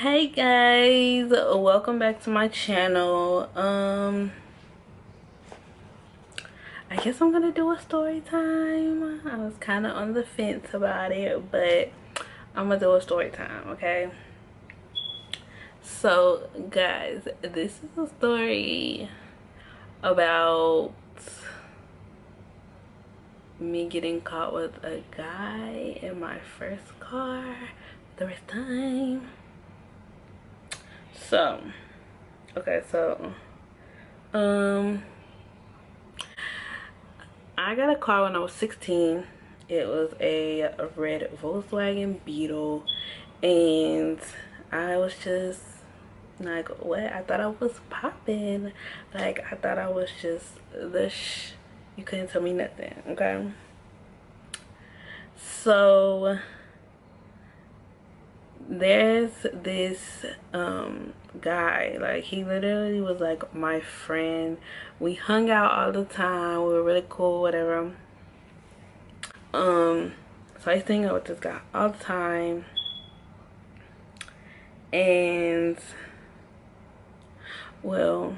Hey guys, welcome back to my channel. I guess I'm gonna do a story time. I was kind of on the fence about it, but I'm gonna do a story time, okay? So guys, this is a story about me getting caught with a guy in my first car the first time. So okay, so I got a car when I was 16. It was a red Volkswagen Beetle, and I was just like, what? I thought I was popping. Like, I thought I was just you couldn't tell me nothing, okay? So there's this guy, like, he literally was like my friend. We hung out all the time. We were really cool, whatever. So I used to hang out with this guy all the time, and well,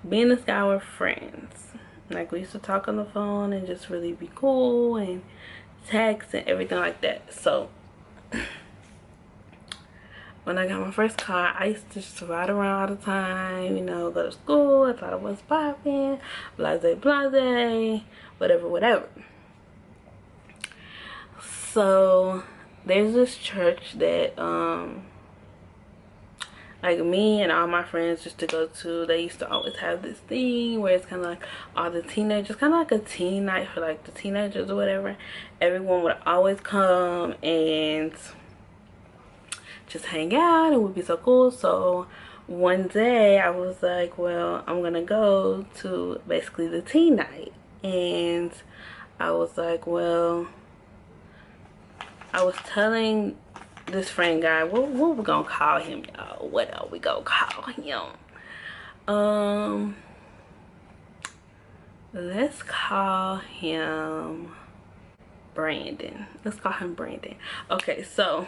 me and this guy were friends. Like, we used to talk on the phone and just really be cool and text and everything like that. So when I got my first car, I used to just ride around all the time, you know, go to school. I thought I was popping, blase blase, whatever. So there's this church that like me and all my friends used to go to. They used to always have this thing where it's kind of like all the teenagers, kind of like a teen night for like the teenagers or whatever. Everyone would always come and just hang out, and would be so cool. So one day I was like, well, I'm gonna go to basically the teen night. And I was like, well, I was telling this friend guy, what we gonna call him, y'all? What are we gonna call him? Let's call him Brandon. Let's call him Brandon. Okay, so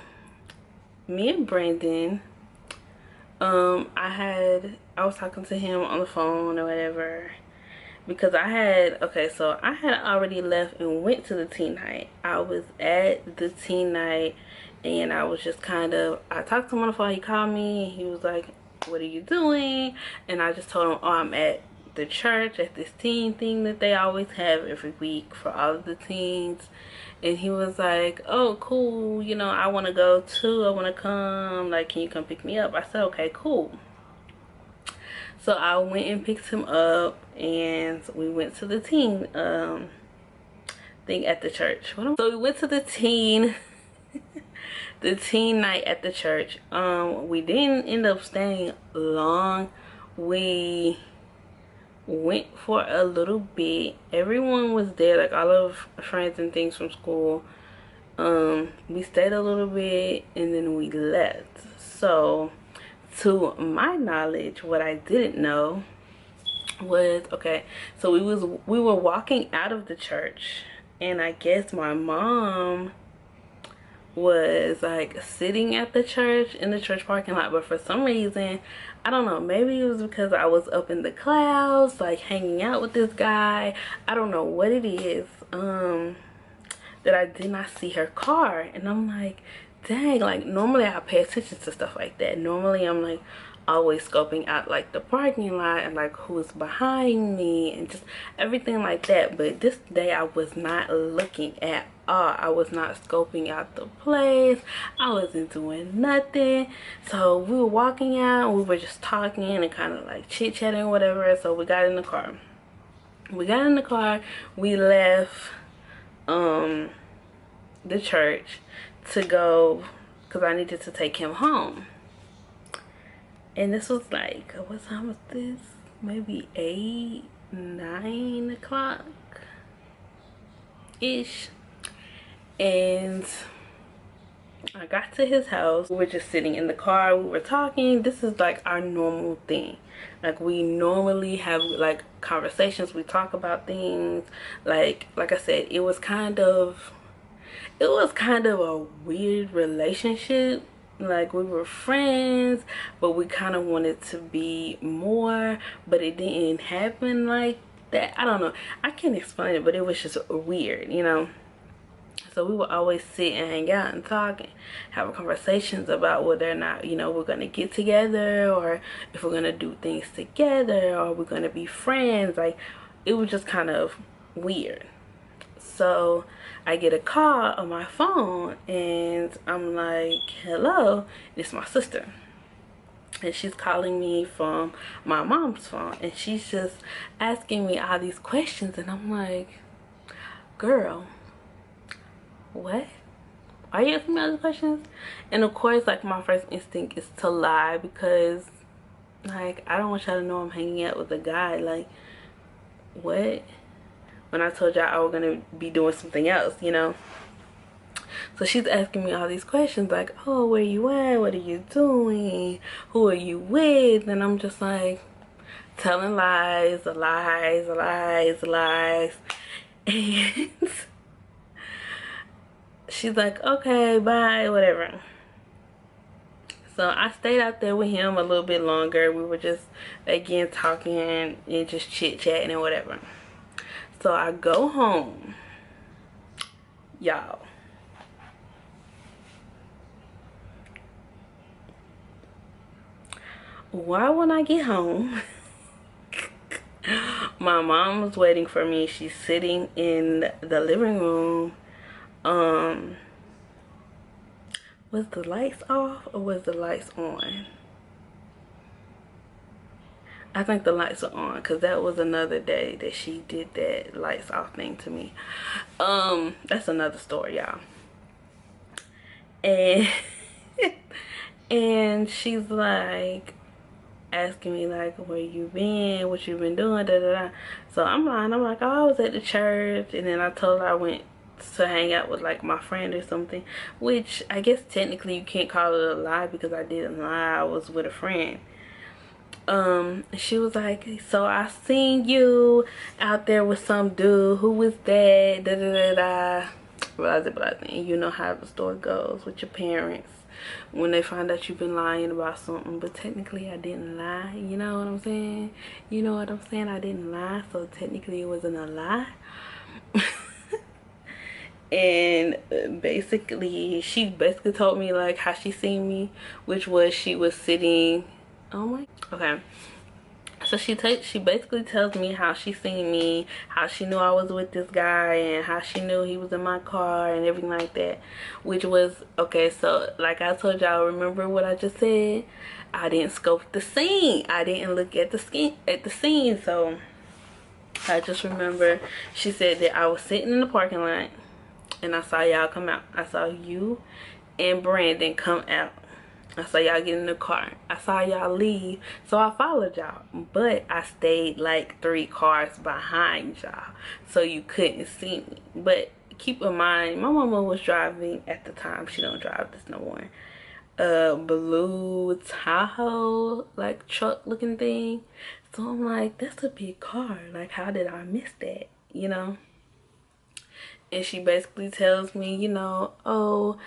me and Brandon, I was talking to him on the phone or whatever, because I had already left and went to the teen night. I was at the teen night, and I was just I talked to him on the phone. He called me and he was like, what are you doing? And I just told him, oh, I'm at the church at this teen thing that they always have every week for all of the teens. And he was like, oh, cool, you know, I want to go too. I want to come. Like, can you come pick me up? I said, okay, cool. So I went and picked him up, and we went to the teen thing at the church. So we went to the teen night at the church. We didn't end up staying long. We went for a little bit. Everyone was there, like all of our friends and things from school. We stayed a little bit and then we left. So to my knowledge, what I didn't know was, okay, so we were walking out of the church, and I guess my mom was like sitting at the church, in the church parking lot, but for some reason, I don't know, maybe it was because I was up in the clouds, like hanging out with this guy. I don't know what it is, that I did not see her car. And I'm like, dang, like normally I pay attention to stuff like that. Normally I'm like always scoping out like the parking lot and like who's behind me and just everything like that. But this day I was not looking at all. I was not scoping out the place. I wasn't doing nothing. So we were walking out, we were just talking and kind of like chit-chatting, whatever. So we got in the car. We left the church to go, because I needed to take him home. And this was like, what time was this? Maybe 8, 9 o'clock ish. And I got to his house. We were just sitting in the car, we were talking. This is like our normal thing. Like, we normally have like conversations, we talk about things. Like I said, it was kind of a weird relationship. like we were friends, but we kind of wanted to be more, but it didn't happen like that. I don't know, I can't explain it, but it was just weird, you know. So we would always sit and hang out and talk and have conversations about whether or not, you know, we're gonna get together, or if we're gonna do things together, or we're gonna be friends. Like, it was just kind of weird. So I get a call on my phone and I'm like, hello, it's my sister. And she's calling me from my mom's phone, and she's just asking me all these questions, and I'm like, girl, what? Are you asking me all these questions? And of course, like, my first instinct is to lie, because like, I don't want y'all to know I'm hanging out with a guy. Like, what? When I told y'all I was gonna be doing something else, you know. So she's asking me all these questions like, oh, where you at? What are you doing? Who are you with? And I'm just like, telling lies, lies, lies, lies. And she's like, okay, bye, whatever. So I stayed out there with him a little bit longer. We were just, again, talking and just chit-chatting and whatever. So I go home, y'all. Why, when I get home, my mom was waiting for me. She's sitting in the living room. Was the lights off or was the lights on? I think the lights are on, because that was another day that she did that lights off thing to me. That's another story, y'all. And and she's like asking me like, where you been, what you been doing, da da da. So I'm lying. I'm like, oh, I was at the church, and then I told her I went to hang out with like my friend or something, which I guess technically you can't call it a lie, because I didn't lie. I was with a friend. She was like, so I seen you out there with some dude. Who was that? Da da da da. Blah blah blah. And you know how the story goes with your parents when they find out you've been lying about something. But technically I didn't lie. You know what I'm saying? You know what I'm saying? I didn't lie, so technically it wasn't a lie. And basically she basically told me like how she seen me, which was she was sitting, oh my, okay. So she basically tells me how she seen me, how she knew I was with this guy, and how she knew he was in my car and everything like that. Which was, okay, so like I told y'all, remember what I just said? I didn't scope the scene. I didn't look at the scene. So I just remember she said that I was sitting in the parking lot and I saw y'all come out. I saw you and Brandon come out. I saw y'all get in the car. I saw y'all leave, so I followed y'all. But I stayed like 3 cars behind y'all, so you couldn't see me. But keep in mind, my mama was driving at the time. She don't drive this no more. Blue Tahoe, like truck looking thing. So I'm like, that's a big car. Like, how did I miss that? You know? And she basically tells me, you know, oh,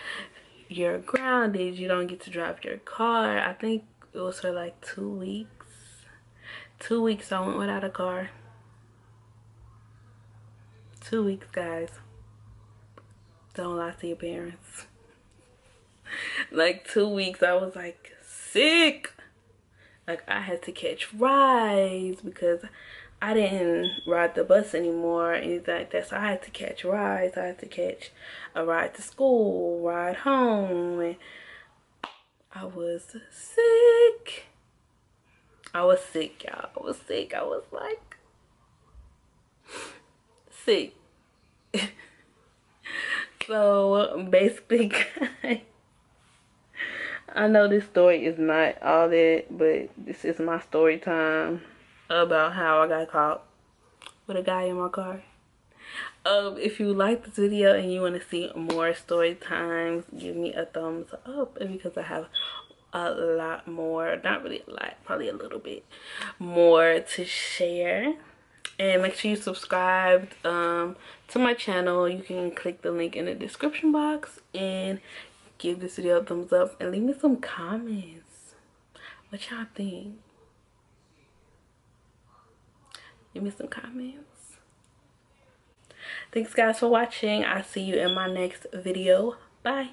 you're grounded, you don't get to drive your car. I think it was for like 2 weeks. 2 weeks I went without a car. 2 weeks, guys. Don't lie to your parents. Like 2 weeks I was like sick. Like, I had to catch rides because I didn't ride the bus anymore or anything like that. So I had to catch rides. I had to catch a ride to school, ride home. And I was sick. I was sick, y'all. I was sick. I was like sick. So basically, guys, I know this story is not all that, but this is my story time about how I got caught with a guy in my car. If you like this video and you want to see more story times, give me a thumbs up, because I have a lot more, not really a lot, probably a little bit more to share. And make sure you subscribe to my channel. You can click the link in the description box and give this video a thumbs up and leave me some comments. What y'all think? Give me some comments. Thanks guys for watching. I'll see you in my next video. Bye.